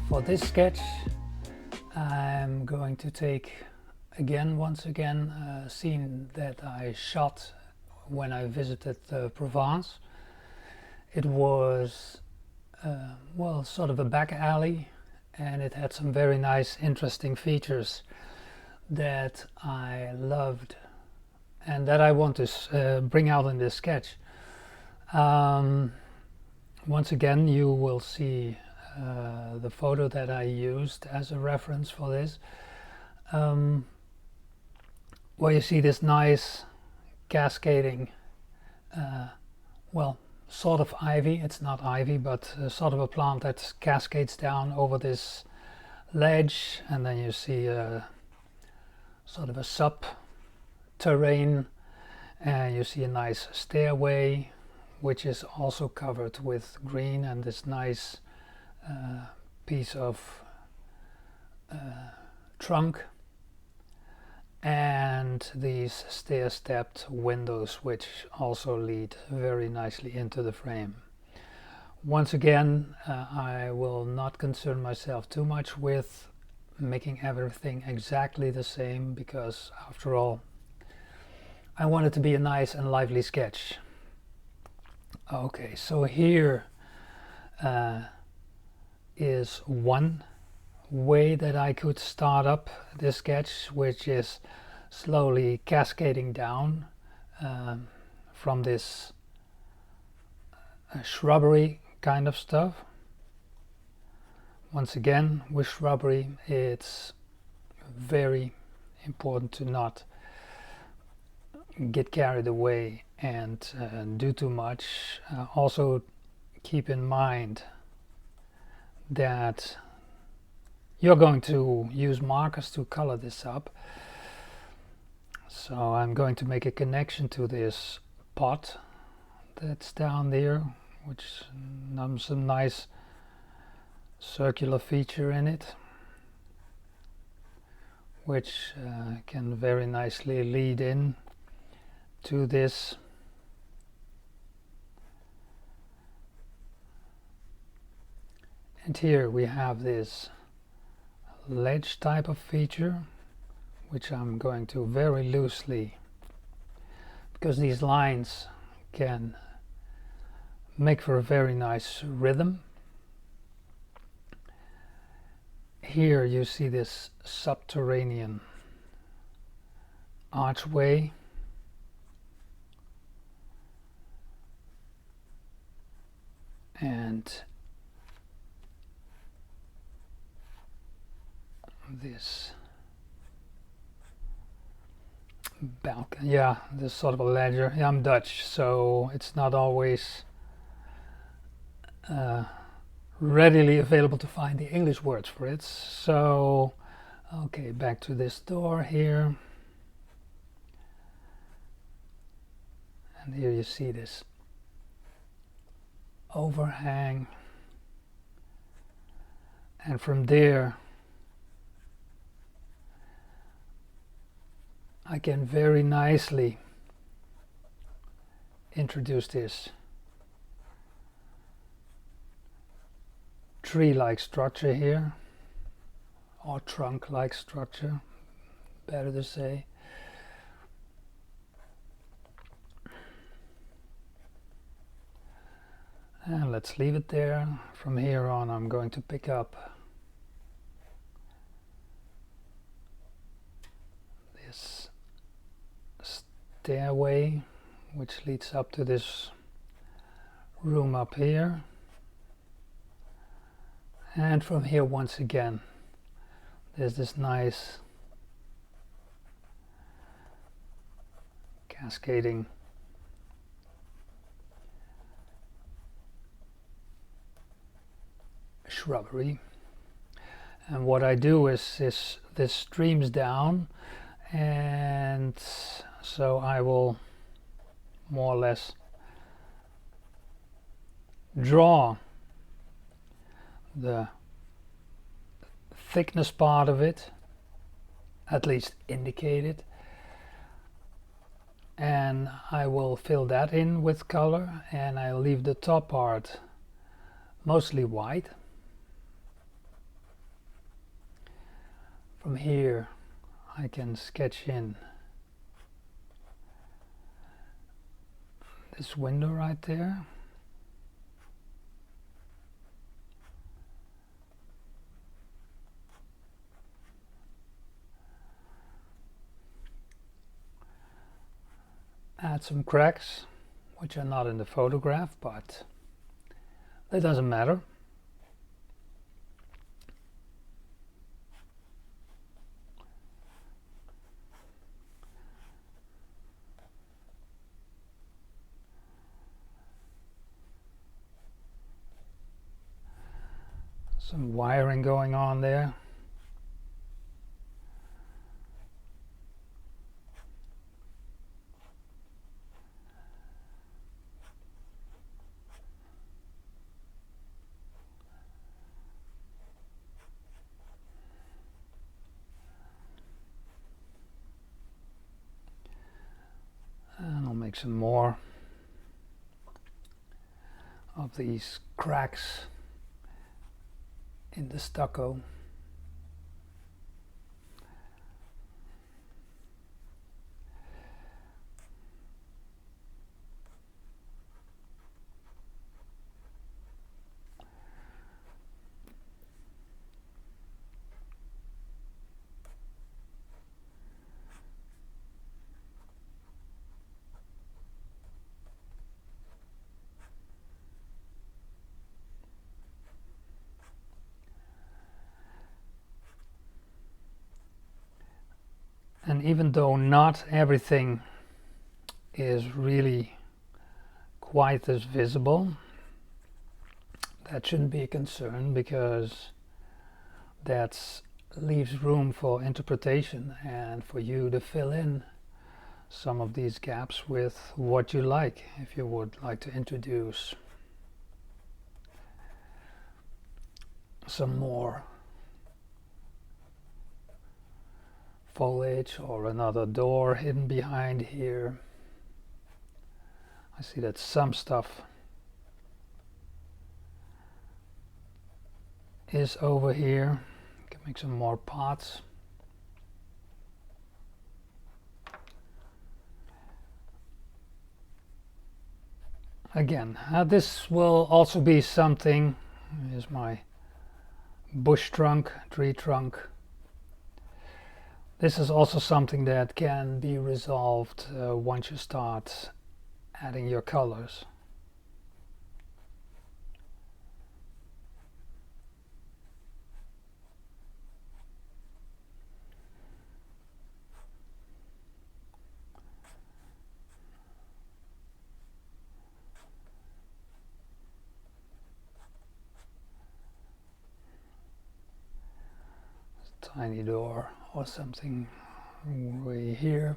For this sketch I'm going to take once again a scene that I shot when I visited Provence. It was well, sort of a back alley, and it had some very nice interesting features that I loved and that I want to bring out in this sketch. Once again you will see the photo that I used as a reference for this. Well, you see this nice cascading, well, sort of ivy. It's not ivy, but sort of a plant that cascades down over this ledge, and then you see sort of a sub-terrain, and you see a nice stairway which is also covered with green, and this nice piece of trunk, and these stair-stepped windows which also lead very nicely into the frame. Once again, I will not concern myself too much with making everything exactly the same, because after all I want it to be a nice and lively sketch. Okay, so here is one way that I could start up this sketch, which is slowly cascading down from this shrubbery kind of stuff. Once again, with shrubbery it's very important to not get carried away and do too much. Also keep in mind that you're going to use markers to color this up. So I'm going to make a connection to this pot that's down there, which has some nice circular feature in it, which can very nicely lead in to this and here we have this ledge type of feature, which I'm going to very loosely, because these lines can make for a very nice rhythm. Here you see this subterranean archway, and this balcony, yeah, this sort of a ledger. Yeah, I'm Dutch, so it's not always readily available to find the English words for it. So okay, back to this door here, and here you see this overhang, and from there I can very nicely introduce this tree-like structure here, or trunk-like structure, better to say. And let's leave it there. From here on I'm going to pick up this stairway which leads up to this room up here, and from here once again there's this nice cascading shrubbery. And what I do is this streams down, and so I will more or less draw the thickness part of it, at least indicate it, and I will fill that in with color, and I'll leave the top part mostly white. from here I can sketch in this window right there. Add some cracks, which are not in the photograph, but that doesn't matter. Some wiring going on there. And I'll make some more of these cracks in the stucco. And even though not everything is really quite as visible, that shouldn't be a concern, because that leaves room for interpretation and for you to fill in some of these gaps with what you like. If you would like to introduce some more foliage or another door hidden behind here. I see that some stuff is over here. Can make some more pots. Again, this will also be something. Here's my bush trunk, tree trunk. This is also something that can be resolved once you start adding your colors. Tiny door or something way here.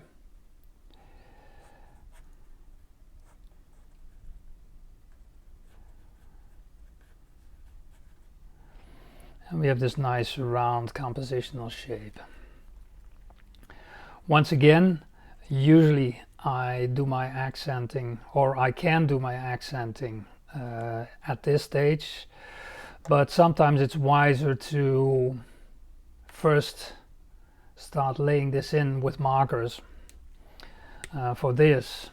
And we have this nice round compositional shape. Once again, usually I do my accenting, or I can do my accenting at this stage, but sometimes it's wiser to first start laying this in with markers. For this,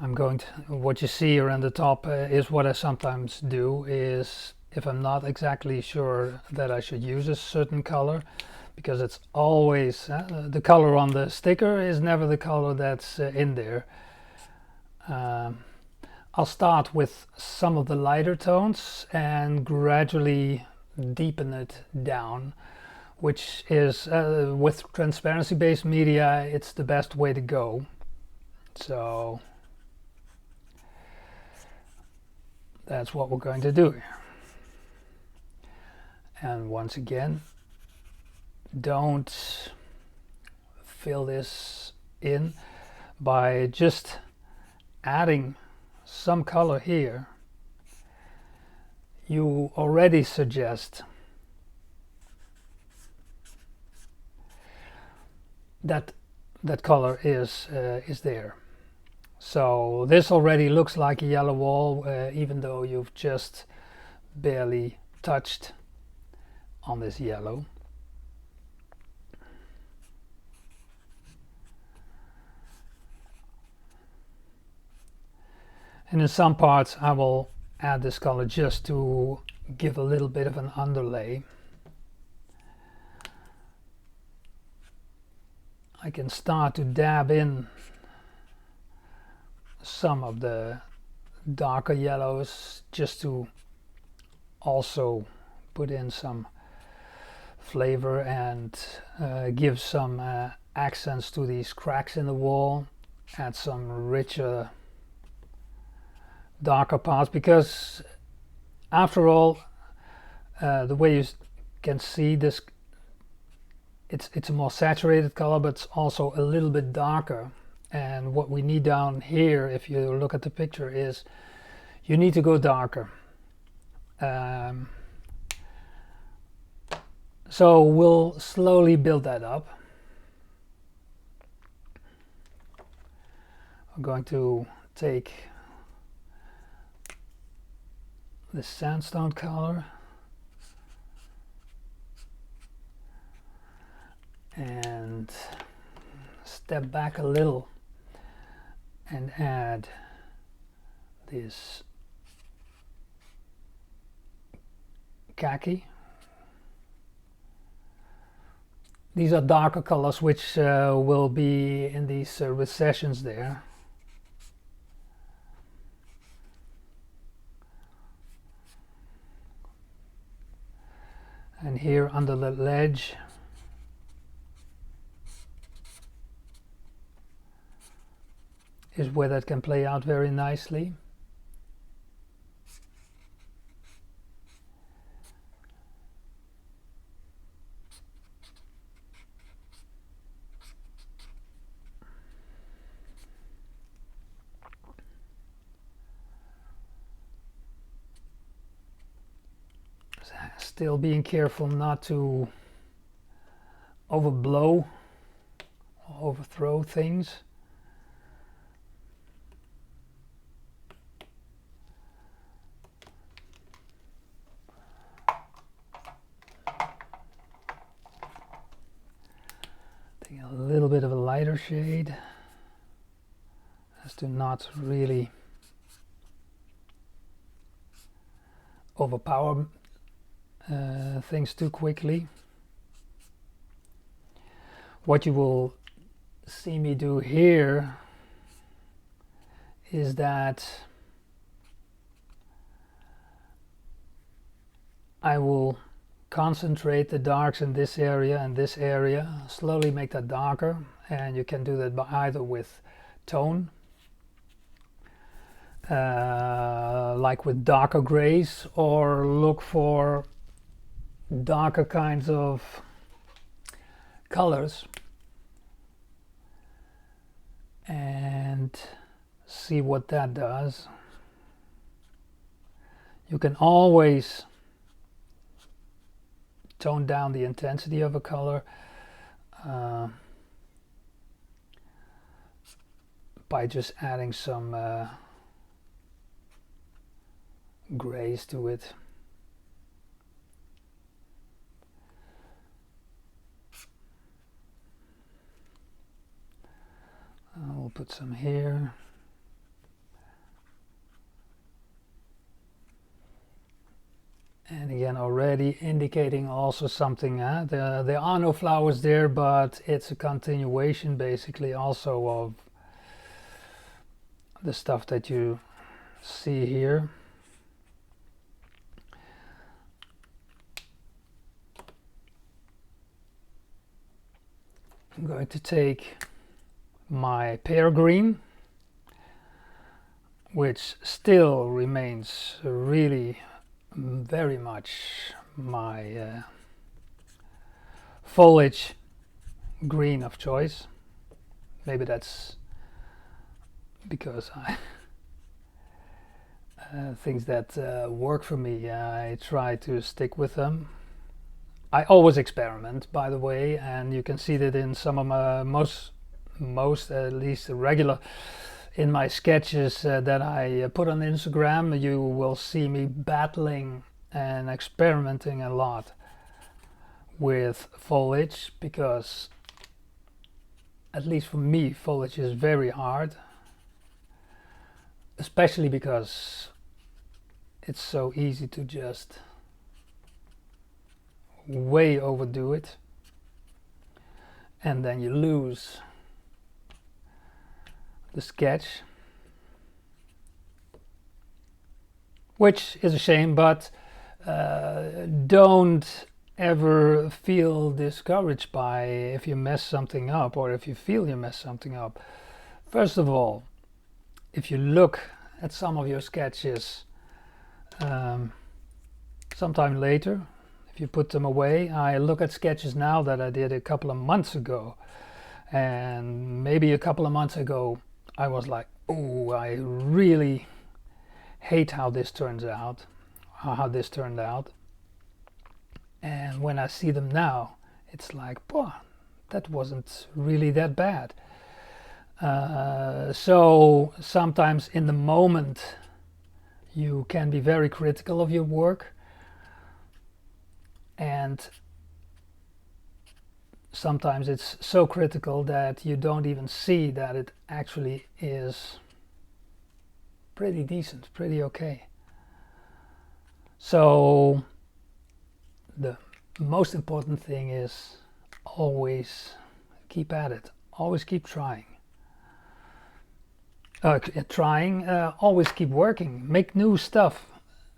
I'm going to, what you see around the top is what I sometimes do, is if I'm not exactly sure that I should use a certain color, because it's always the color on the sticker is never the color that's in there. I'll start with some of the lighter tones and gradually deepen it down, which is with transparency based media, it's the best way to go. So that's what we're going to do here. And once again, don't fill this in by just adding some color here. You already suggest that that color is there. So this already looks like a yellow wall, even though you've just barely touched on this yellow. And in some parts I will add this color just to give a little bit of an underlay. I can start to dab in some of the darker yellows just to also put in some flavor and give some accents to these cracks in the wall, add some richer darker parts, because after all the way you can see this, it's a more saturated color, but it's also a little bit darker. And what we need down here, if you look at the picture, is you need to go darker. So we'll slowly build that up. I'm going to take the sandstone color and step back a little and add this khaki. These are darker colors which will be in these recessions there. And here under the ledge is where that can play out very nicely. Still being careful not to overblow or overthrow things. Take a little bit of a lighter shade as to not really overpower things too quickly. What you will see me do here is that I will concentrate the darks in this area and this area, slowly make that darker, and you can do that by either with tone, like with darker grays, or look for darker kinds of colors and see what that does. You can always tone down the intensity of a color by just adding some grays to it. We'll put some here. And again, already indicating also something. There are no flowers there, but it's a continuation basically also of the stuff that you see here. I'm going to take my pear green, which still remains really very much my foliage green of choice. Maybe that's because I things that work for me, I try to stick with them. I always experiment, by the way, and you can see that in some of my most at least regular in my sketches that I put on Instagram. You will see me battling and experimenting a lot. with foliage, because at least for me foliage is very hard, especially because it's so easy to just way overdo it and then you lose the sketch, which is a shame. But don't ever feel discouraged by if you mess something up or if you feel you mess something up. First of all, if you look at some of your sketches sometime later, if you put them away, I look at sketches now that I did a couple of months ago, and maybe a couple of months ago I was like, oh, I really hate how this turns out, how this turned out. And when I see them now, it's like, boy, that wasn't really that bad. So sometimes in the moment you can be very critical of your work, and sometimes it's so critical that you don't even see that it actually is pretty decent, pretty okay. So the most important thing is always keep at it, always keep trying. Always keep working, make new stuff,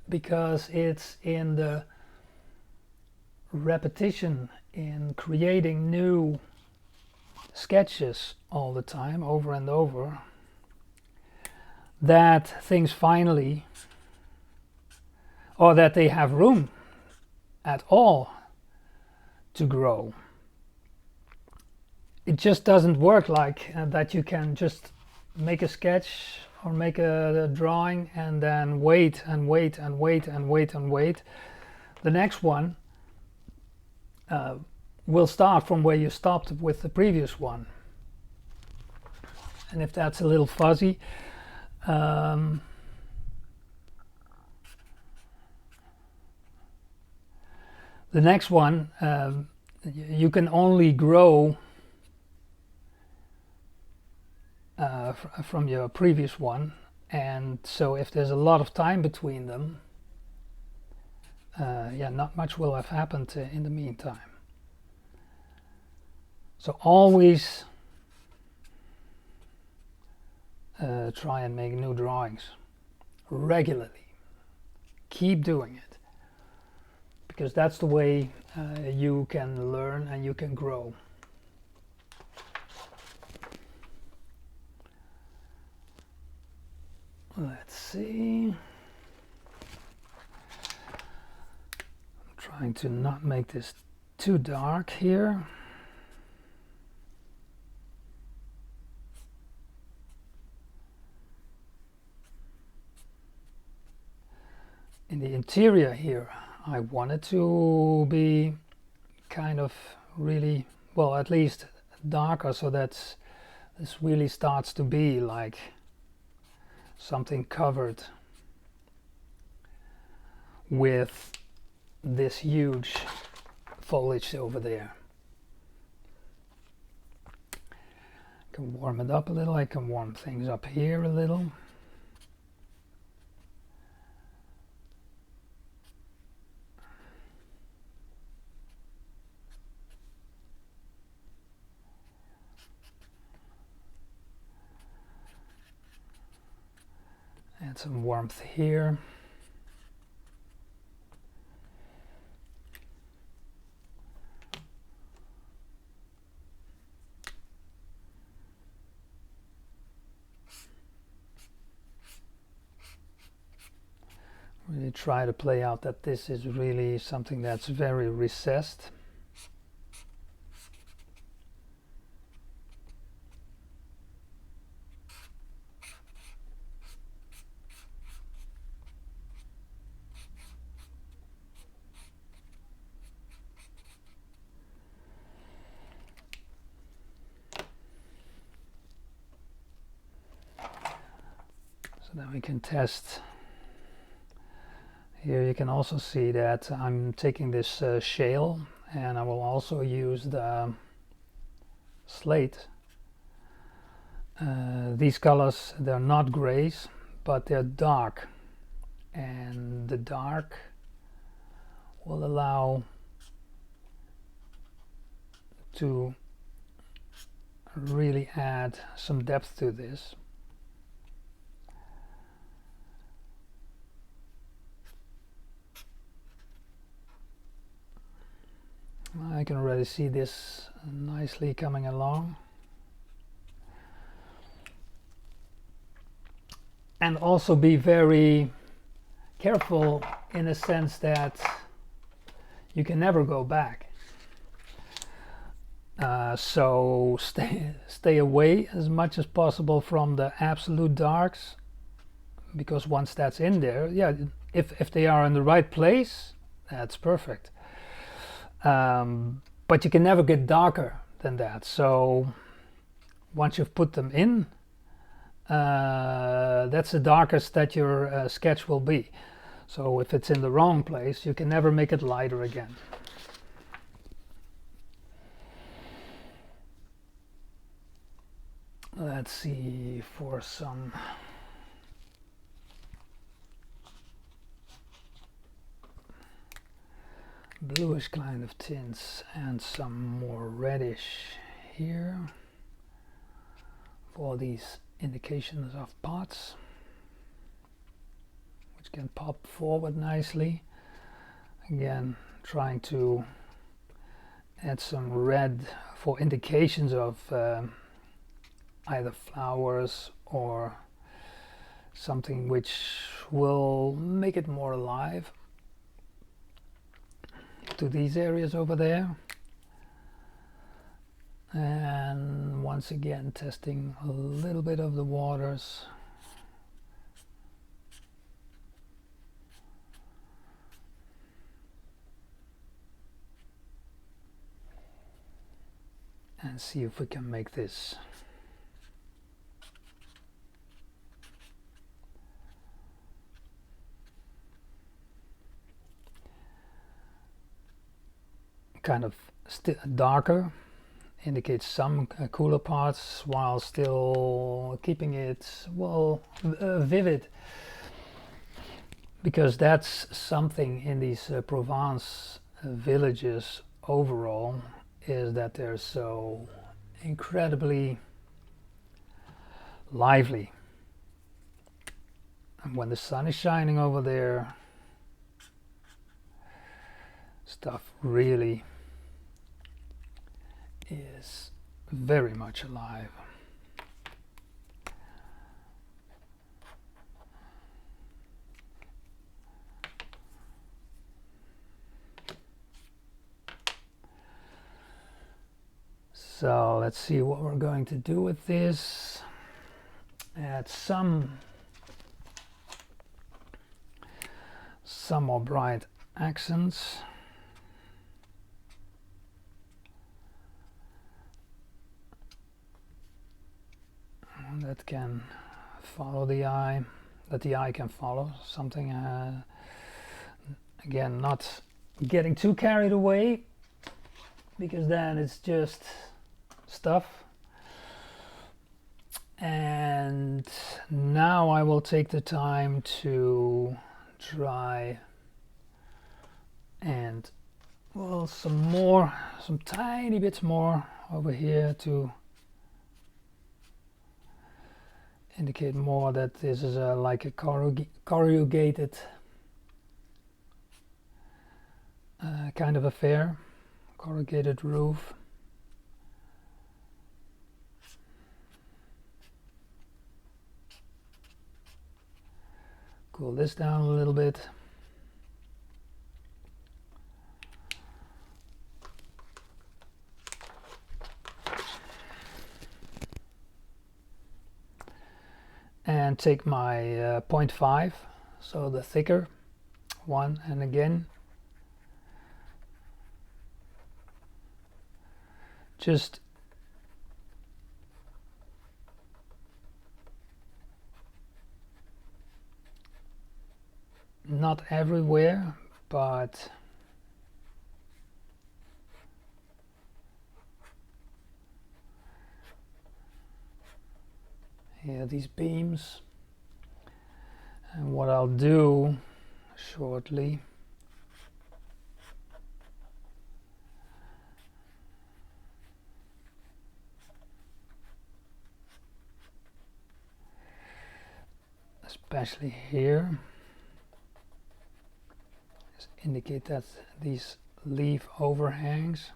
because it's in the repetition, in creating new sketches all the time, over and over, that things finally, or that they have room at all to grow. It just doesn't work like that you can just make a sketch or make a drawing and then wait and wait and wait and wait and wait. The next one will start from where you stopped with the previous one. And if that's a little fuzzy, the next one, you can only grow from your previous one, and so if there's a lot of time between them, yeah, not much will have happened in the meantime. So always try and make new drawings regularly. Keep doing it, because that's the way you can learn and you can grow. Let's see. I'm trying to not make this too dark here. In the interior here, I wanted to be kind of really, well, at least darker, so that this really starts to be like something covered with this huge foliage over there. I can warm it up a little. I can warm things up here a little. Add some warmth here. Really try to play out that this is really something that's very recessed. So then we can test. Here you can also see that I'm taking this shale and I will also use the slate. These colors, they're not grays, but they're dark, and the dark will allow to really add some depth to this. I can already see this nicely coming along. And also be very careful in a sense that you can never go back. So stay away as much as possible from the absolute darks, because once that's in there, yeah, if they are in the right place, that's perfect. But you can never get darker than that. So once you've put them in, that's the darkest that your sketch will be. So if it's in the wrong place, you can never make it lighter again. Let's see for some bluish kind of tints and some more reddish here for these indications of pots, which can pop forward nicely. Again, trying to add some red for indications of either flowers or something which will make it more alive to these areas over there. And once again testing a little bit of the waters. And see if we can make this kind of darker, indicates some cooler parts while still keeping it, well, vivid, because that's something in these Provence villages overall, is that they're so incredibly lively, and when the sun is shining over there, stuff really is very much alive. So let's see what we're going to do with this. Add some more bright accents. That can follow the eye, that the eye can follow something. Again, not getting too carried away, because then it's just stuff. And now I will take the time to try and, well, some tiny bits more over here to indicate more that this is like a corrugated kind of affair, corrugated roof. Cool this down a little bit. And take my 0.5, so the thicker one, and again just not everywhere, but here, these beams. And what I'll do shortly especially here is indicate that these leaf overhangs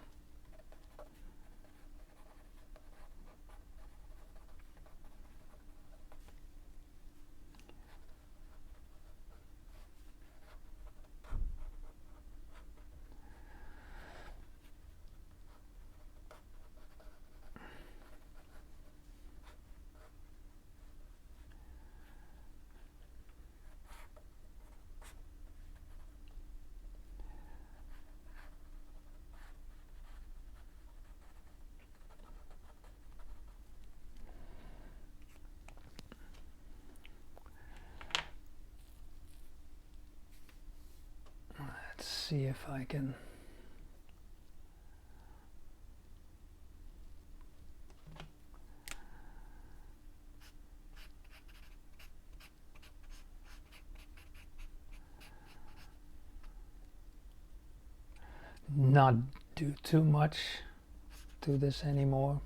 see if I can not do too much to this anymore.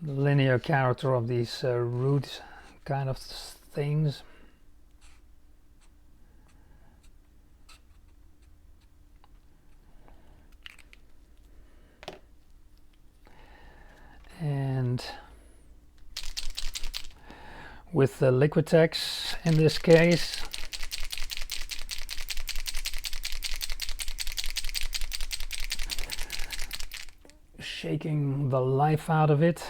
The linear character of these root kind of things. And with the Liquitex in this case, shaking the life out of it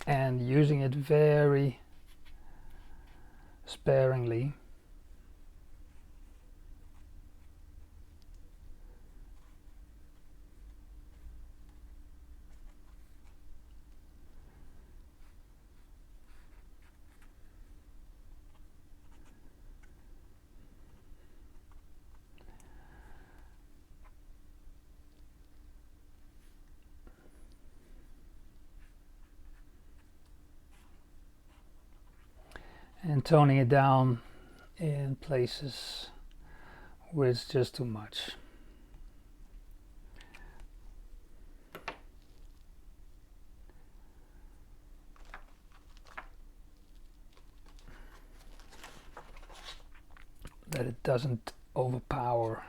and using it very sparingly. And toning it down in places where it's just too much. That it doesn't overpower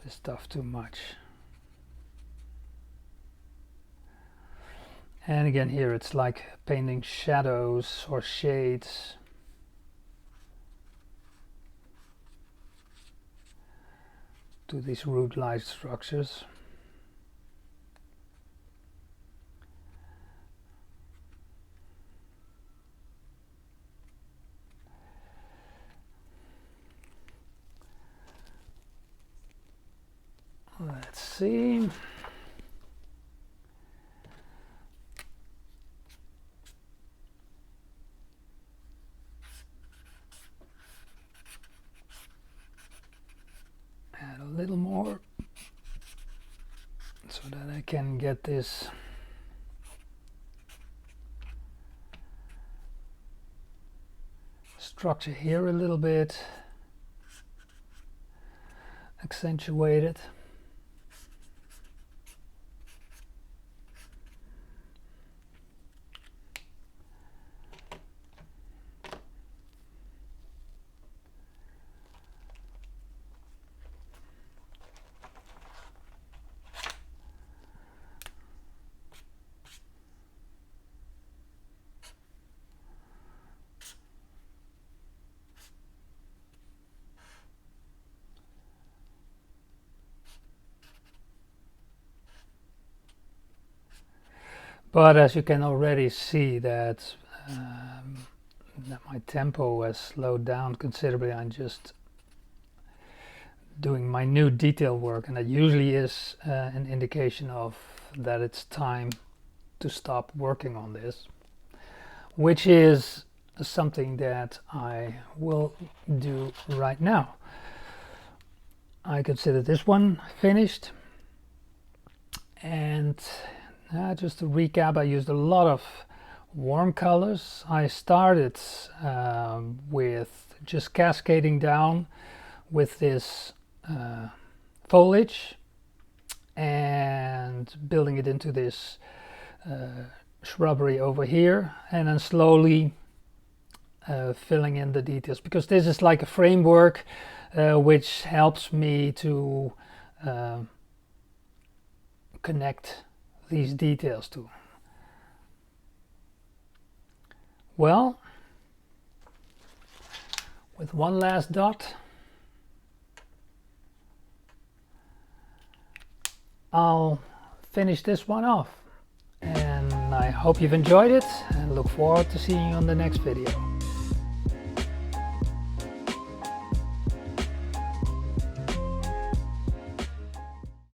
this stuff too much. And again here it's like painting shadows or shades. To these root-like structures. Let's see. Add a little more so that I can get this structure here a little bit accentuated. But as you can already see that my tempo has slowed down considerably. I'm just doing my new detail work, and that usually is an indication of that it's time to stop working on this, which is something that I will do right now. I consider this one finished, and just to recap, I used a lot of warm colors. I started with just cascading down with this foliage and building it into this shrubbery over here, and then slowly filling in the details, because this is like a framework which helps me to connect these details to. Well, with one last dot, I'll finish this one off, and I hope you've enjoyed it and look forward to seeing you on the next video.